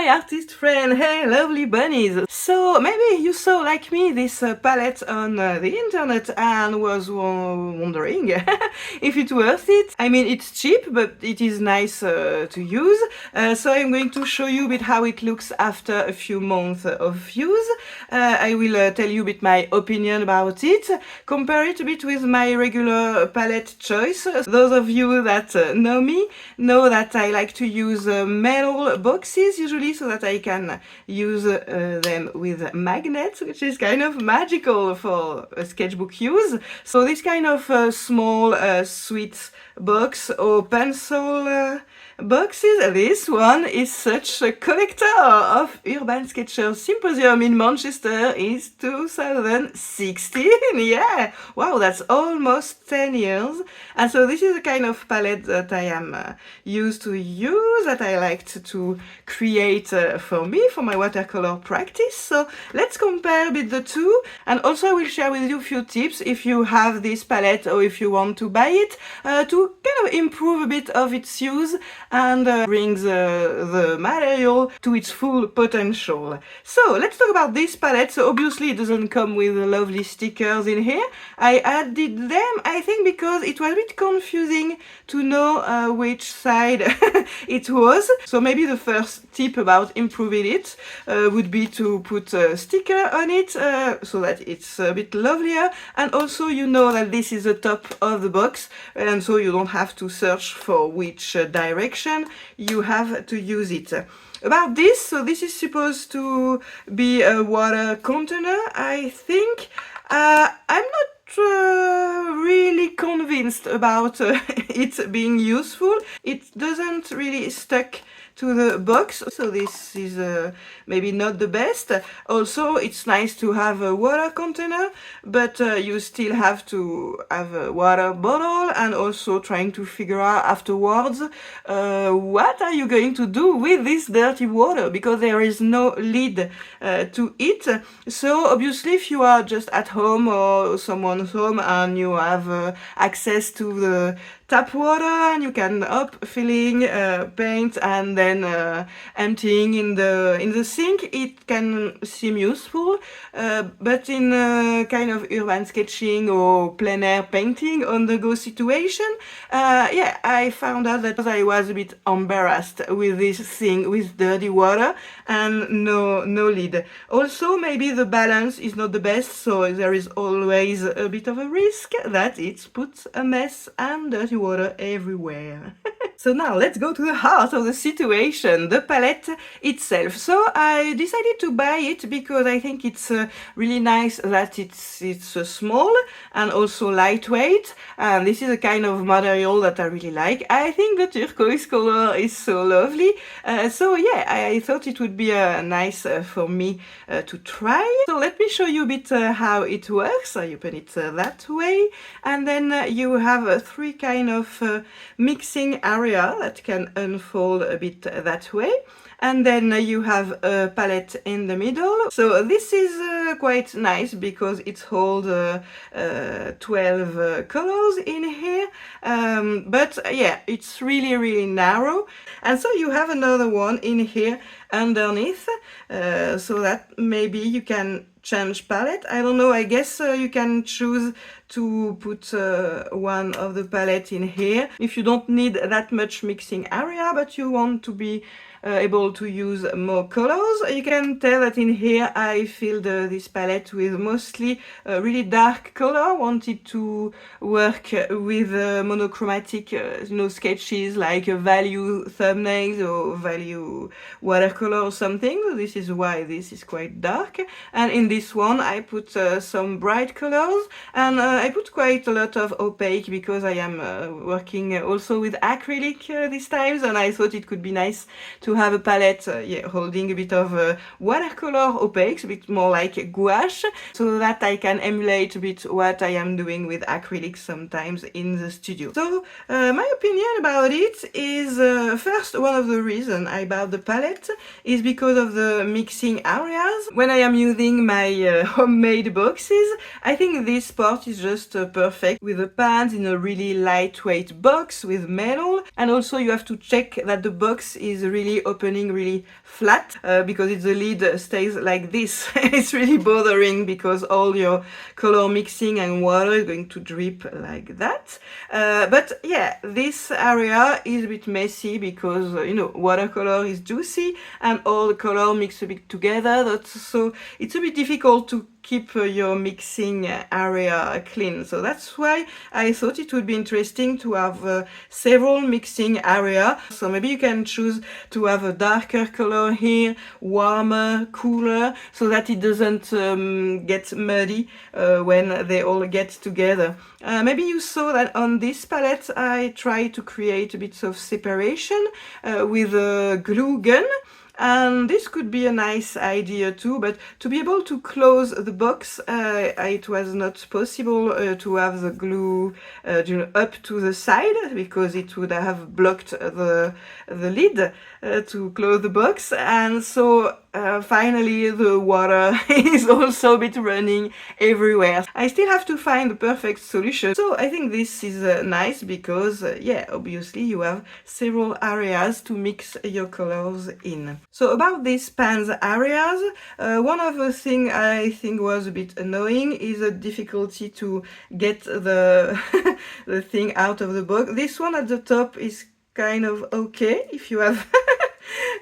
my artist friend. Hey, lovely bunnies. So maybe you saw, like me, this palette on the internet and was wondering if it's worth it. I mean, it's cheap, but it is nice to use. So I'm going to show you a bit how it looks after a few months of use. I will tell you a bit my opinion about it, compare it a bit with my regular palette choice. Those of you that know me know that I like to use metal boxes usually so that I can use them with magnets, which is kind of magical for a sketchbook use. So this kind of small sweet box or pencil boxes. This one is such a collector of Urban Sketchers Symposium in Manchester is 2016. Yeah, wow, that's almost 10 years. And so this is a kind of palette that I am used to use, that I liked to create for me, for my watercolor practice. So let's compare a bit the two, and also I will share with you a few tips if you have this palette or if you want to buy it to kind of improve a bit of its use and brings the material to its full potential. So let's talk about this palette. So obviously it doesn't come with lovely stickers in here. I added them, I think, because it was a bit confusing to know which side it was. So maybe the first tip about improving it would be to put a sticker on it so that it's a bit lovelier, and also you know that this is the top of the box, and so you don't have to search for which direction you have to use it. About this, so this is supposed to be a water container, I think. I'm not really convinced about it being useful. It doesn't really stick to the box, so this is maybe not the best. Also, it's nice to have a water container, but you still have to have a water bottle, and also trying to figure out afterwards what are you going to do with this dirty water, because there is no lid to it. So obviously if you are just at home or someone's home and you have access to the tap water and you can filling paint and then emptying in the sink, it can seem useful, but in kind of urban sketching or plein air painting on the go situation, yeah, I found out that I was a bit embarrassed with this thing with dirty water and no lid. Also, maybe the balance is not the best, so there is always a bit of a risk that it puts a mess and dirty water everywhere. So now let's go to the heart of the situation, the palette itself. So I decided to buy it because I think it's really nice that it's small and also lightweight, and this is a kind of material that I really like. I think the turquoise color is so lovely, so yeah, I thought it would be nice for me to try. So let me show you a bit how it works. I open it that way, and then you have three kind of mixing area that can unfold a bit that way, and then you have a palette in the middle. So this is quite nice because it holds 12 colors in here, but yeah, it's really narrow. And so you have another one in here underneath, so that maybe you can change palette. I don't know, I guess you can choose to put one of the palette in here if you don't need that much mixing area, but you want to be able to use more colors. You can tell that in here I filled this palette with mostly really dark color. Wanted to work with monochromatic sketches like value thumbnails or value watercolor or something. So this is why this is quite dark. And in this one I put some bright colors, and I put quite a lot of opaque because I am working also with acrylic these times, and I thought it could be nice to have a palette holding a bit of watercolor opaques, a bit more like gouache, so that I can emulate a bit what I am doing with acrylics sometimes in the studio. So my opinion about it is first, one of the reasons I bought the palette is because of the mixing areas. When I am using my homemade boxes, I think this part is just perfect with the pans in a really lightweight box with metal, and also you have to check that the box is really really opening really flat because the lid stays like this. It's really bothering because all your color mixing and water is going to drip like that. But yeah, this area is a bit messy because you know, watercolor is juicy and all the color mix a bit together, so it's a bit difficult to keep your mixing area clean. So that's why I thought it would be interesting to have several mixing area. So maybe you can choose to have a darker color here, warmer, cooler, so that it doesn't get muddy when they all get together. Maybe you saw that on this palette I tried to create a bit of separation with a glue gun. And this could be a nice idea too, but to be able to close the box, it was not possible to have the glue up to the side because it would have blocked the lid to close the box. And so finally the water is also a bit running everywhere. I still have to find the perfect solution. So I think this is nice because yeah, obviously you have several areas to mix your colors in. So about these pans areas, one of the things I think was a bit annoying is the difficulty to get the the thing out of the box. This one at the top is kind of okay if you have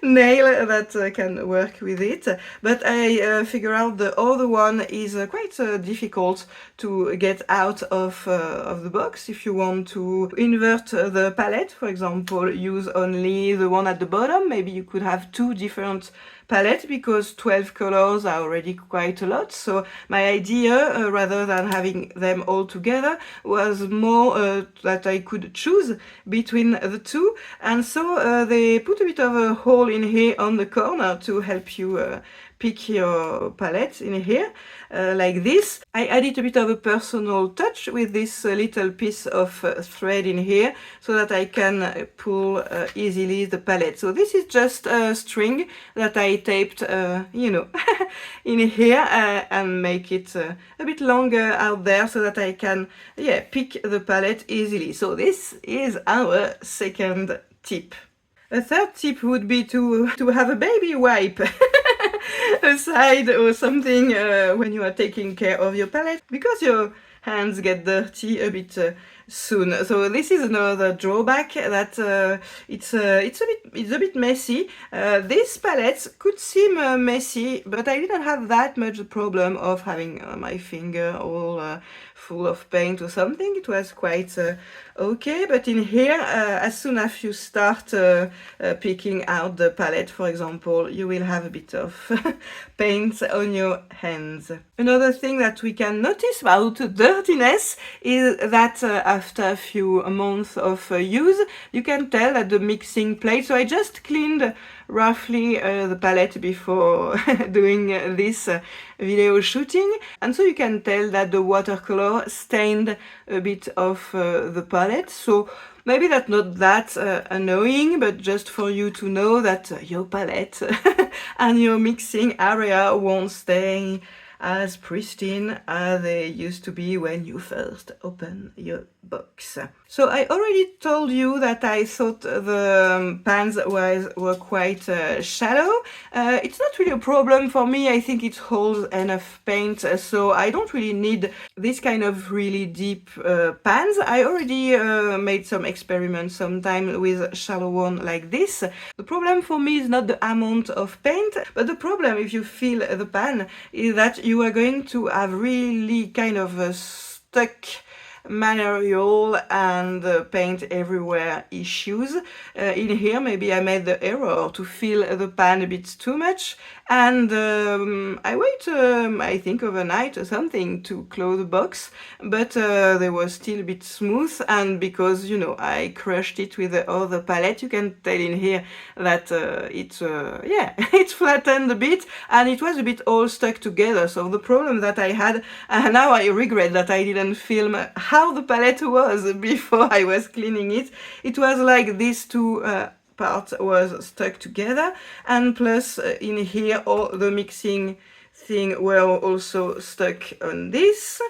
nail that can work with it, but I figure out the other one is quite difficult to get out of the box. If you want to invert the palette, for example, use only the one at the bottom, maybe you could have two different palette because 12 colors are already quite a lot. So my idea, rather than having them all together, was more that I could choose between the two. And so they put a bit of a hole in here on the corner to help you pick your palette in here, like this. I added a bit of a personal touch with this little piece of thread in here so that I can pull easily the palette. So this is just a string that I taped, you know, in here and make it a bit longer out there so that I can, yeah, pick the palette easily. So this is our second tip. A third tip would be to have a baby wipe aside or something when you are taking care of your palette, because your hands get dirty a bit soon. So this is another drawback, that it's a bit messy. This palette could seem messy, but I didn't have that much problem of having my finger all full of paint or something. It was quite okay, but in here, as soon as you start picking out the palette, for example, you will have a bit of paint on your hands. Another thing that we can notice about dirtiness is that after a few months of use, you can tell that the mixing plate, so I just cleaned roughly the palette before doing this video shooting, and so you can tell that the watercolor stained a bit of the palette. So maybe that's not that annoying, but just for you to know that your palette and your mixing area won't stay as pristine as they used to be when you first open your box. So I already told you that I thought the pans were quite shallow. It's not really a problem for me. I think it holds enough paint, so I don't really need this kind of really deep pans. I already made some experiments sometime with shallow one like this. The problem for me is not the amount of paint, but the problem, if you fill the pan, is that you are going to have really kind of a stuck material and paint everywhere issues. In here maybe I made the error to fill the pan a bit too much, and I wait I think overnight or something to close the box, but they were still a bit smooth, and because, you know, I crushed it with the other palette, you can tell in here that yeah, it's flattened a bit and it was a bit all stuck together. So the problem that I had, and now I regret that I didn't film how the palette was before I was cleaning it. It was like these two part was stuck together, and plus in here all the mixing thing were also stuck on this,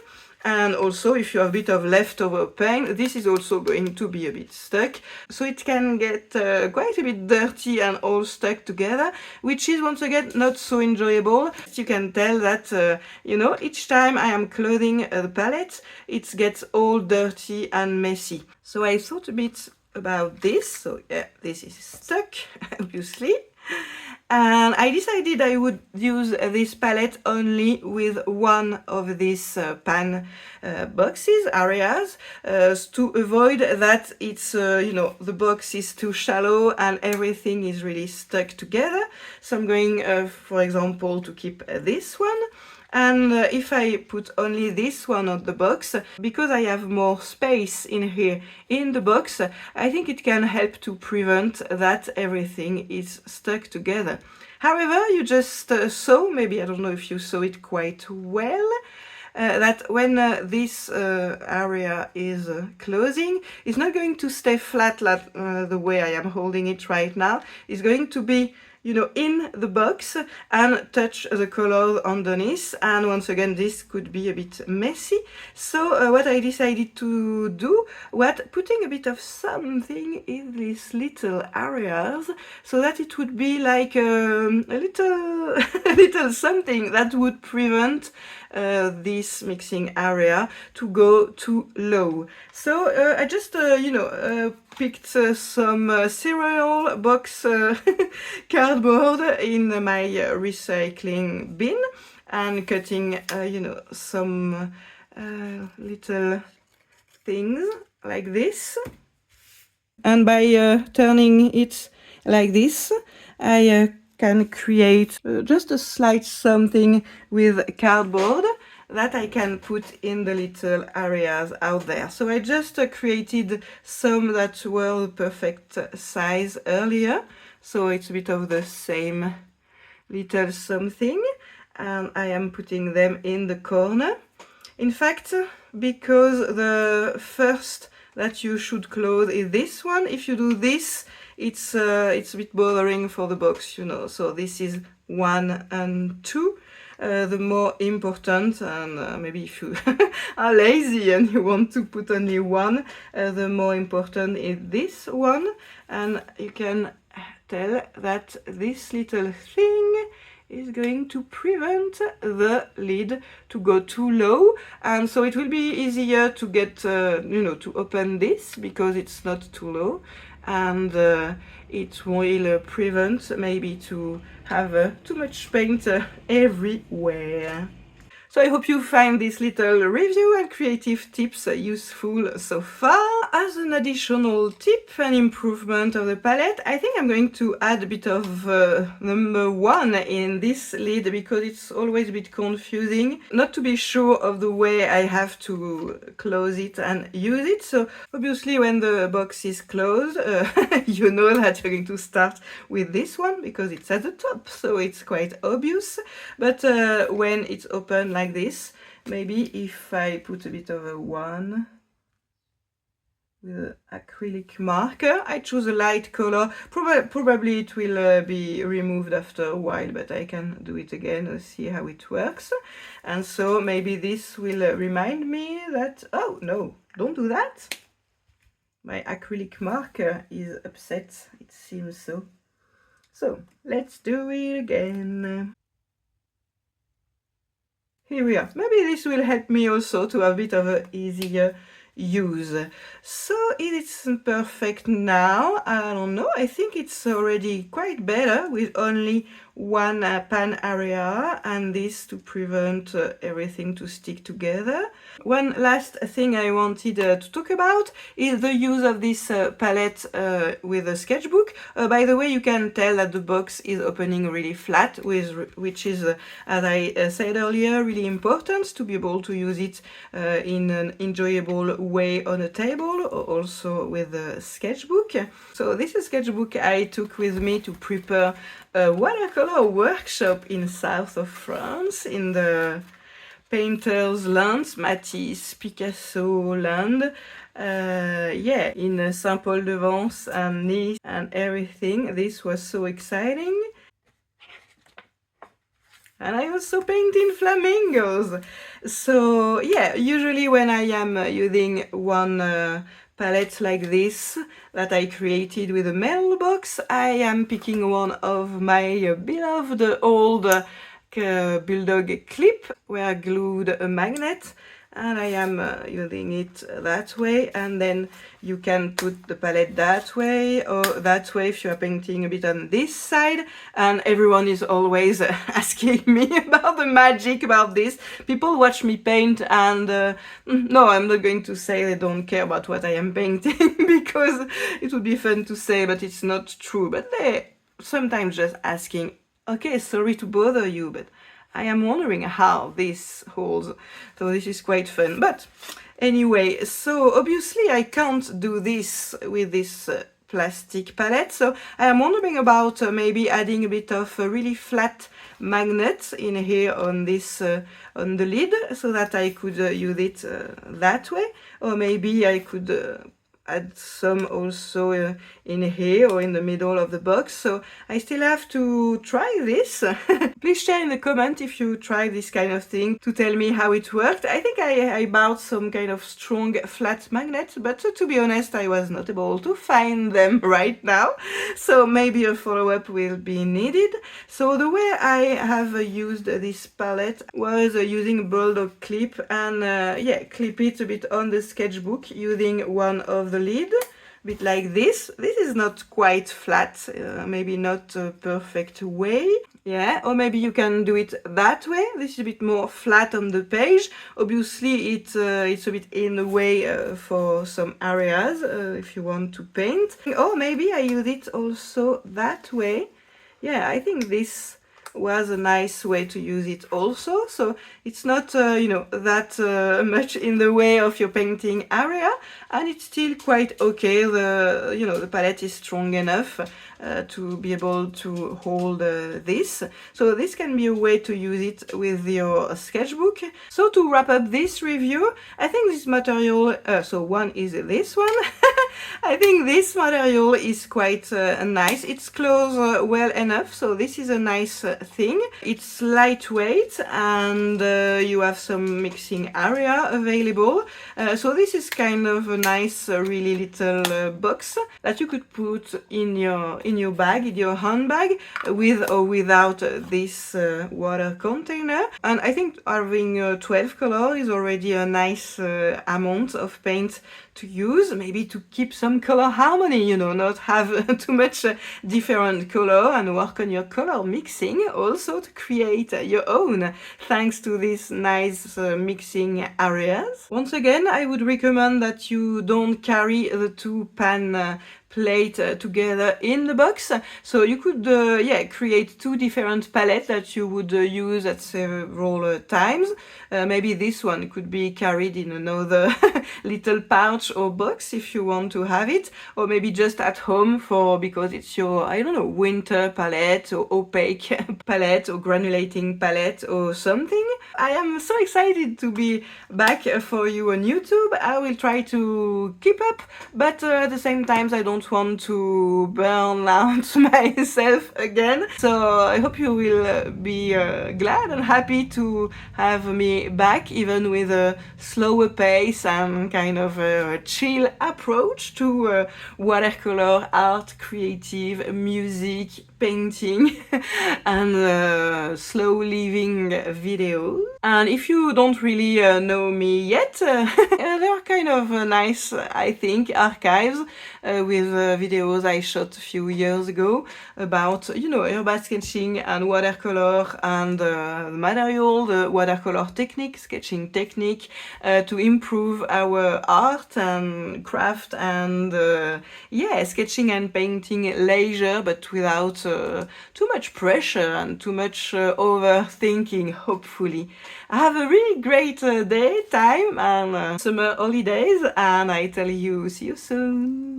And also, if you have a bit of leftover paint, this is also going to be a bit stuck. So it can get quite a bit dirty and all stuck together, which is once again not so enjoyable. You can tell that, you know, each time I am clothing the palette, it gets all dirty and messy. So I thought a bit about this. So yeah, this is stuck, obviously. And I decided I would use this palette only with one of these pan boxes, areas, to avoid that it's, you know, the box is too shallow and everything is really stuck together. So I'm going, for example, to keep this one. And if I put only this one on the box, because I have more space in here in the box, I think it can help to prevent that everything is stuck together. However, you just saw, maybe I don't know if you saw it quite well, that when this area is closing, it's not going to stay flat like the way I am holding it right now. It's going to be, you know, in the box and touch the color underneath. And once again, this could be a bit messy. So what I decided to do was putting a bit of something in these little areas so that it would be like a little, a little something that would prevent this mixing area to go too low. So I just, you know, picked some cereal box cardboard in my recycling bin and cutting, you know, some little things like this. And by turning it like this, I can create just a slight something with cardboard that I can put in the little areas out there. So I just created some that were the perfect size earlier. So it's a bit of the same little something. And I am putting them in the corner. In fact, because the first that you should close is this one, if you do this, it's a bit bothering for the box, you know. So this is 1 and 2. The more important, and maybe if you are lazy and you want to put only one, the more important is this one. And you can tell that this little thing is going to prevent the lid to go too low, and so it will be easier to get, you know, to open this because it's not too low, and it will prevent maybe to have too much paint everywhere. So I hope you find this little review and creative tips useful so far. As an additional tip and improvement of the palette, I think I'm going to add a bit of number 1 in this lid because it's always a bit confusing not to be sure of the way I have to close it and use it. So obviously when the box is closed, you know that you're going to start with this one because it's at the top, so it's quite obvious. But when it's open like this, maybe if I put a bit of a 1 with an acrylic marker, I choose a light color. Probably it will be removed after a while, but I can do it again and see how it works. And so maybe this will remind me that, oh no, don't do that. My acrylic marker is upset, it seems so. So let's do it again. Here we are. Maybe this will help me also to have a bit of an easier use. So it's perfect now. I don't know, I think it's already quite better with only one pan area and this to prevent everything to stick together. One last thing I wanted to talk about is the use of this palette with a sketchbook. By the way, you can tell that the box is opening really flat, which is, as I said earlier, really important to be able to use it in an enjoyable way on a table, or also with a sketchbook. So this is a sketchbook I took with me to prepare a watercolor workshop in south of France, in the painters' lands, Matisse, Picasso land. Yeah, in Saint-Paul-de-Vence and Nice and everything. This was so exciting. and I also painting flamingos. So yeah, usually when I am using one palette like this that I created with a mailbox, I am picking one of my beloved old bulldog clip where I glued a magnet, and I am using it that way, and then you can put the palette that way or that way if you are painting a bit on this side. And everyone is always asking me about the magic about this. People watch me paint and no, I'm not going to say they don't care about what I am painting because it would be fun to say, but it's not true. But they sometimes just asking, okay, sorry to bother you, but I am wondering how this holds, so this is quite fun. But anyway, so obviously I can't do this with this plastic palette, so I am wondering about maybe adding a bit of a really flat magnet in here on this on the lid, so that I could use it that way, or maybe I could add some also in here or in the middle of the box. So I still have to try this. Please share in the comment if you try this kind of thing to tell me how it worked. I think I bought some kind of strong flat magnets, but to be honest, I was not able to find them right now. So maybe a follow-up will be needed. So the way I have used this palette was using a bulldog clip and yeah, clip it a bit on the sketchbook using one of the lid, a bit like this. This is not quite flat, maybe not a perfect way. Yeah, or maybe you can do it that way. This is a bit more flat on the page. Obviously, it's a bit in the way for some areas if you want to paint. Or maybe I use it also that way. Yeah, I think this was a nice way to use it also, so it's not you know, that much in the way of your painting area, and it's still quite okay. The, you know, the palette is strong enough to be able to hold this, so this can be a way to use it with your sketchbook. So to wrap up this review, I think this material, so one is this one. I think this material is quite nice. It's closed well enough, so this is a nice thing. It's lightweight and you have some mixing area available. So this is kind of a nice, really little box that you could put in your bag, in your handbag, with or without this water container. And I think having 12 colors is already a nice amount of paint to use, maybe to keep some color harmony, you know, not have too much different color, and work on your color mixing also to create your own, thanks to these nice mixing areas. Once again, I would recommend that you don't carry the two pan plate together in the box. So you could yeah, create two different palettes that you would use at several times. Maybe this one could be carried in another little pouch or box if you want to have it, or maybe just at home for, because it's your, I don't know, winter palette or opaque palette or granulating palette or something. I am so excited to be back for you on YouTube. I will try to keep up, but at the same time I don't want to burn out myself again. So I hope you will be glad and happy to have me back, even with a slower pace and kind of a chill approach to watercolor art, creative music, painting and slow living videos. And if you don't really know me yet, there are kind of nice, I think, archives with videos I shot a few years ago about, you know, urban sketching and watercolor and the material, the watercolor technique, sketching technique, to improve our art and craft and yeah, sketching and painting leisure, but without too much pressure and too much overthinking, hopefully. Have a really great day, time, and summer holidays, and I tell you, see you soon.